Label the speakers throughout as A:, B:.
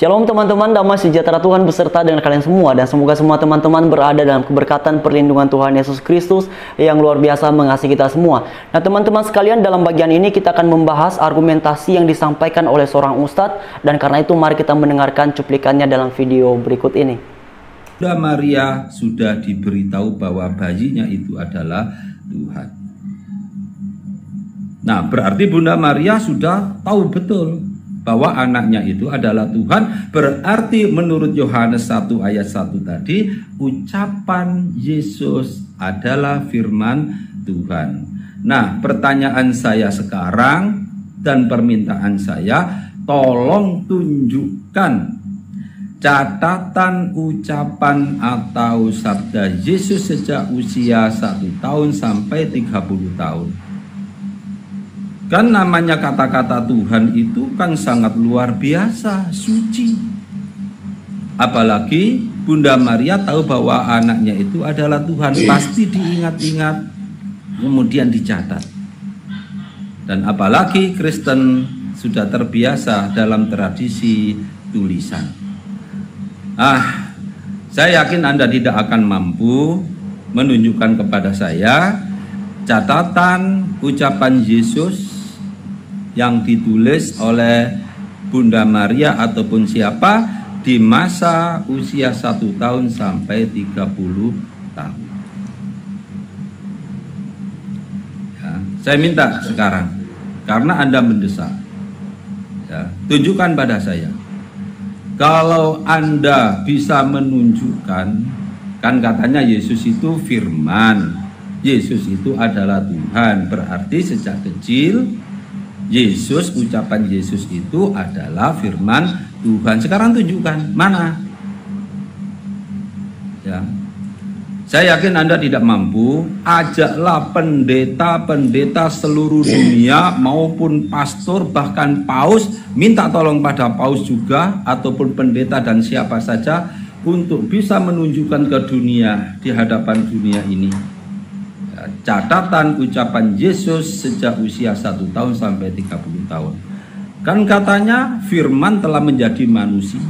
A: Shalom teman-teman, damai sejahtera Tuhan beserta dengan kalian semua. Dan semoga semua teman-teman berada dalam keberkatan perlindungan Tuhan Yesus Kristus yang luar biasa mengasihi kita semua. Nah teman-teman sekalian, dalam bagian ini kita akan membahas argumentasi yang disampaikan oleh seorang ustadz. Dan karena itu mari kita mendengarkan cuplikannya dalam video berikut ini.
B: Bunda Maria sudah diberitahu bahwa bayinya itu adalah Tuhan. Nah berarti Bunda Maria sudah tahu betul bahwa anaknya itu adalah Tuhan. Berarti menurut Yohanes 1 ayat 1 tadi, ucapan Yesus adalah firman Tuhan. Nah pertanyaan saya sekarang dan permintaan saya, tolong tunjukkan catatan ucapan atau sabda Yesus sejak usia 1 tahun sampai 30 tahun. Kan namanya kata-kata Tuhan itu kan sangat luar biasa, suci. Apalagi Bunda Maria tahu bahwa anaknya itu adalah Tuhan, pasti diingat-ingat, kemudian dicatat. Dan apalagi Kristen sudah terbiasa dalam tradisi tulisan. Saya yakin Anda tidak akan mampu menunjukkan kepada saya catatan ucapan Yesus yang ditulis oleh Bunda Maria ataupun siapa di masa usia 1 tahun sampai 30 tahun. Ya, saya minta sekarang, karena Anda mendesak, ya, tunjukkan pada saya. Kalau Anda bisa menunjukkan, kan katanya Yesus itu firman, Yesus itu adalah Tuhan, berarti sejak kecil Yesus, ucapan Yesus itu adalah firman Tuhan. Sekarang tunjukkan, mana? Ya. Saya yakin Anda tidak mampu. Ajaklah pendeta-pendeta seluruh dunia maupun pastor, bahkan paus, minta tolong pada paus juga ataupun pendeta dan siapa saja untuk bisa menunjukkan ke dunia, di hadapan dunia ini, catatan ucapan Yesus sejak usia 1 tahun sampai 30 tahun. Kan katanya firman telah menjadi manusia.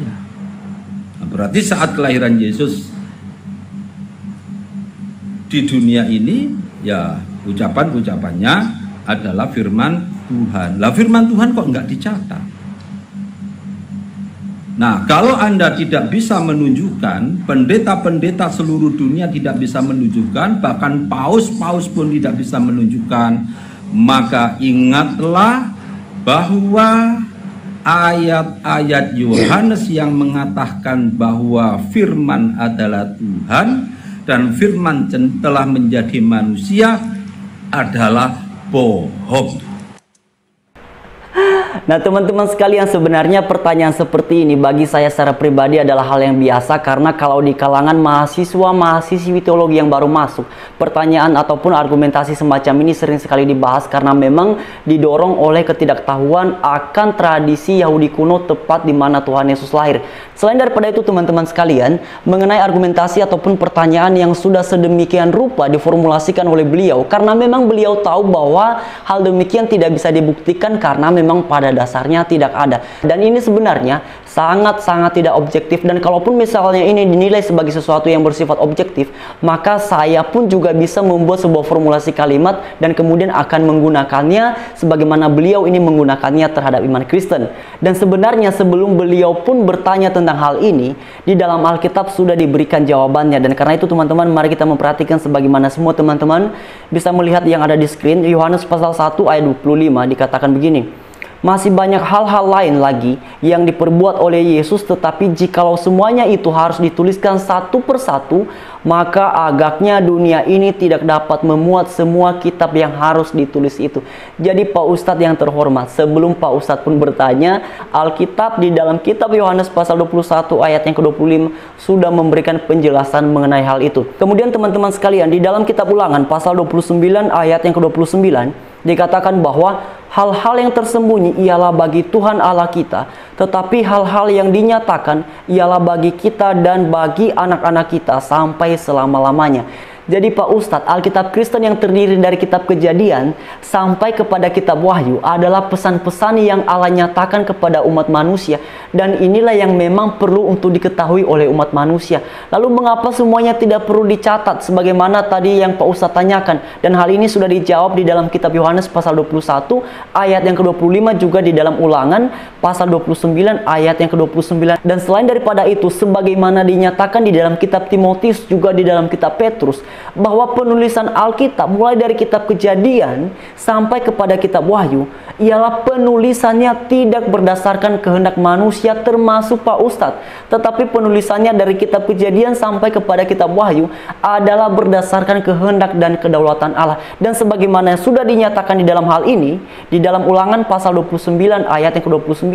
B: Nah, berarti saat kelahiran Yesus di dunia ini, ya ucapan-ucapannya adalah firman Tuhan. Lah firman Tuhan kok nggak dicatat? Nah, kalau Anda tidak bisa menunjukkan, pendeta-pendeta seluruh dunia tidak bisa menunjukkan, bahkan paus-paus pun tidak bisa menunjukkan, maka ingatlah bahwa ayat-ayat Yohanes yang mengatakan bahwa firman adalah Tuhan dan firman telah menjadi manusia adalah bohong.
A: Nah teman-teman sekalian, sebenarnya pertanyaan seperti ini bagi saya secara pribadi adalah hal yang biasa, karena kalau di kalangan mahasiswa-mahasiswi teologi yang baru masuk, pertanyaan ataupun argumentasi semacam ini sering sekali dibahas karena memang didorong oleh ketidaktahuan akan tradisi Yahudi kuno tepat di mana Tuhan Yesus lahir. Selain daripada itu teman-teman sekalian, mengenai argumentasi ataupun pertanyaan yang sudah sedemikian rupa diformulasikan oleh beliau, karena memang beliau tahu bahwa hal demikian tidak bisa dibuktikan karena memang pada dasarnya tidak ada. Dan ini sebenarnya sangat-sangat tidak objektif. Dan kalaupun misalnya ini dinilai sebagai sesuatu yang bersifat objektif, maka saya pun juga bisa membuat sebuah formulasi kalimat dan kemudian akan menggunakannya sebagaimana beliau ini menggunakannya terhadap iman Kristen. Dan sebenarnya sebelum beliau pun bertanya tentang hal ini, di dalam Alkitab sudah diberikan jawabannya. Dan karena itu teman-teman, mari kita memperhatikan sebagaimana semua teman-teman bisa melihat yang ada di screen. Yohanes pasal 1 ayat 25 dikatakan begini. Masih banyak hal-hal lain lagi yang diperbuat oleh Yesus, tetapi jikalau semuanya itu harus dituliskan satu persatu, maka agaknya dunia ini tidak dapat memuat semua kitab yang harus ditulis itu. Jadi Pak Ustadz yang terhormat, sebelum Pak Ustadz pun bertanya, Alkitab di dalam kitab Yohanes pasal 21 ayat yang ke-25 sudah memberikan penjelasan mengenai hal itu. Kemudian teman-teman sekalian, di dalam kitab Ulangan pasal 29 ayat yang ke-29 dikatakan bahwa hal-hal yang tersembunyi ialah bagi Tuhan Allah kita, tetapi hal-hal yang dinyatakan ialah bagi kita dan bagi anak-anak kita sampai selama-lamanya. Jadi Pak Ustadz, Alkitab Kristen yang terdiri dari kitab Kejadian sampai kepada kitab Wahyu adalah pesan-pesan yang Allah nyatakan kepada umat manusia. Dan inilah yang memang perlu untuk diketahui oleh umat manusia. Lalu mengapa semuanya tidak perlu dicatat sebagaimana tadi yang Pak Ustadz tanyakan? Dan hal ini sudah dijawab di dalam kitab Yohanes pasal 21 ayat yang ke-25, juga di dalam Ulangan pasal 29 ayat yang ke-29. Dan selain daripada itu, sebagaimana dinyatakan di dalam kitab Timotius, juga di dalam kitab Petrus, bahwa penulisan Alkitab mulai dari kitab Kejadian sampai kepada kitab Wahyu ialah penulisannya tidak berdasarkan kehendak manusia, termasuk Pak Ustadz, tetapi penulisannya dari kitab Kejadian sampai kepada kitab Wahyu adalah berdasarkan kehendak dan kedaulatan Allah. Dan sebagaimana sudah dinyatakan di dalam hal ini di dalam Ulangan pasal 29 ayat yang ke-29,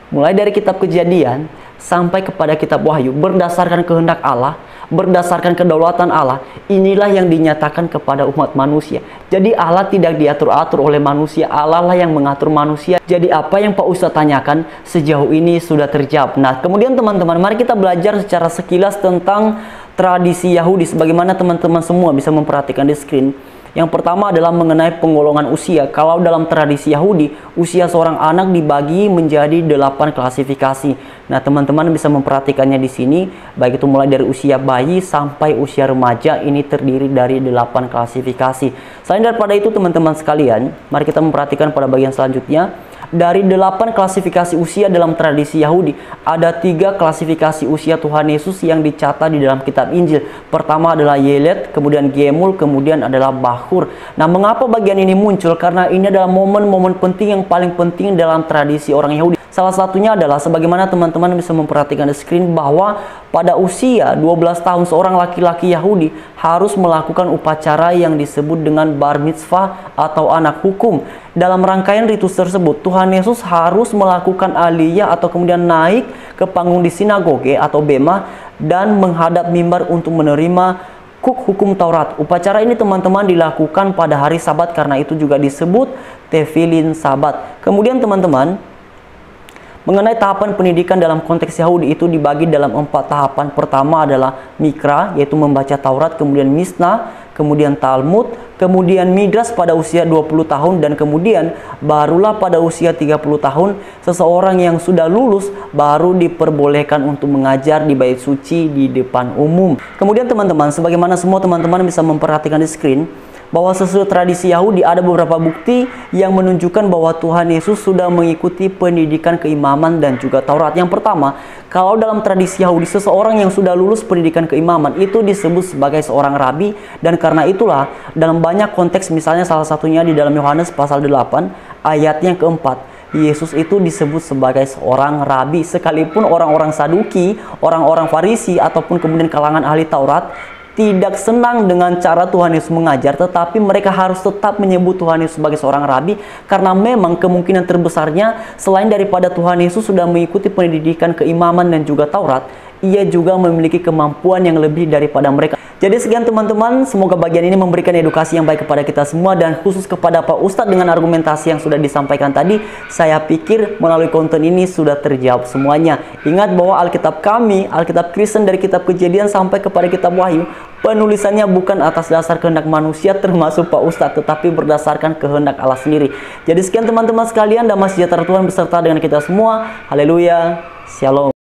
A: mulai dari kitab Kejadian sampai kepada kitab Wahyu berdasarkan kehendak Allah, berdasarkan kedaulatan Allah. Inilah yang dinyatakan kepada umat manusia. Jadi Allah tidak diatur-atur oleh manusia, Allah lah yang mengatur manusia. Jadi apa yang Pak Ustadz tanyakan sejauh ini sudah terjawab. Nah, kemudian teman-teman, mari kita belajar secara sekilas tentang tradisi Yahudi sebagaimana teman-teman semua bisa memperhatikan di screen. Yang pertama adalah mengenai penggolongan usia. Kalau dalam tradisi Yahudi, usia seorang anak dibagi menjadi 8 klasifikasi. Nah, teman-teman bisa memperhatikannya di sini, baik itu mulai dari usia bayi sampai usia remaja, ini terdiri dari 8 klasifikasi. Selain daripada itu, teman-teman sekalian, mari kita memperhatikan pada bagian selanjutnya. Dari 8 klasifikasi usia dalam tradisi Yahudi, ada 3 klasifikasi usia Tuhan Yesus yang dicatat di dalam kitab Injil. Pertama adalah Yelet, kemudian Gemul, kemudian adalah Bahur. Nah, mengapa bagian ini muncul? Karena ini adalah momen-momen penting yang paling penting dalam tradisi orang Yahudi. Salah satunya adalah sebagaimana teman-teman bisa memperhatikan di screen, bahwa pada usia 12 tahun seorang laki-laki Yahudi harus melakukan upacara yang disebut dengan bar mitzvah atau anak hukum. Dalam rangkaian ritus tersebut, Tuhan Yesus harus melakukan aliyah atau kemudian naik ke panggung di sinagoge atau bema dan menghadap mimbar untuk menerima hukum Taurat. Upacara ini teman-teman dilakukan pada hari Sabat, karena itu juga disebut tefilin Sabat. Kemudian teman-teman, mengenai tahapan pendidikan dalam konteks Yahudi itu dibagi dalam 4 tahapan. Pertama adalah Mikra, yaitu membaca Taurat, kemudian Misna, kemudian Talmud, kemudian Midras pada usia 20 tahun, dan kemudian barulah pada usia 30 tahun seseorang yang sudah lulus baru diperbolehkan untuk mengajar di bait suci di depan umum. Kemudian teman-teman, sebagaimana semua teman-teman bisa memperhatikan di screen, bahwa sesuai tradisi Yahudi ada beberapa bukti yang menunjukkan bahwa Tuhan Yesus sudah mengikuti pendidikan keimaman dan juga Taurat. Yang pertama, kalau dalam tradisi Yahudi seseorang yang sudah lulus pendidikan keimaman itu disebut sebagai seorang rabi, dan karena itulah dalam banyak konteks, misalnya salah satunya di dalam Yohanes pasal 8 ayat yang keempat, Yesus itu disebut sebagai seorang rabi. Sekalipun orang-orang Saduki, orang-orang Farisi ataupun kemudian kalangan ahli Taurat tidak senang dengan cara Tuhan Yesus mengajar, tetapi mereka harus tetap menyebut Tuhan Yesus sebagai seorang rabi, karena memang kemungkinan terbesarnya selain daripada Tuhan Yesus sudah mengikuti pendidikan keimaman dan juga Taurat, ia juga memiliki kemampuan yang lebih daripada mereka. Jadi sekian teman-teman, semoga bagian ini memberikan edukasi yang baik kepada kita semua, dan khusus kepada Pak Ustadz dengan argumentasi yang sudah disampaikan tadi, saya pikir melalui konten ini sudah terjawab semuanya. Ingat bahwa Alkitab kami, Alkitab Kristen dari kitab Kejadian sampai kepada kitab Wahyu, penulisannya bukan atas dasar kehendak manusia termasuk Pak Ustadz, tetapi berdasarkan kehendak Allah sendiri. Jadi sekian teman-teman sekalian, damai sejahtera Tuhan beserta dengan kita semua. Haleluya, Shalom.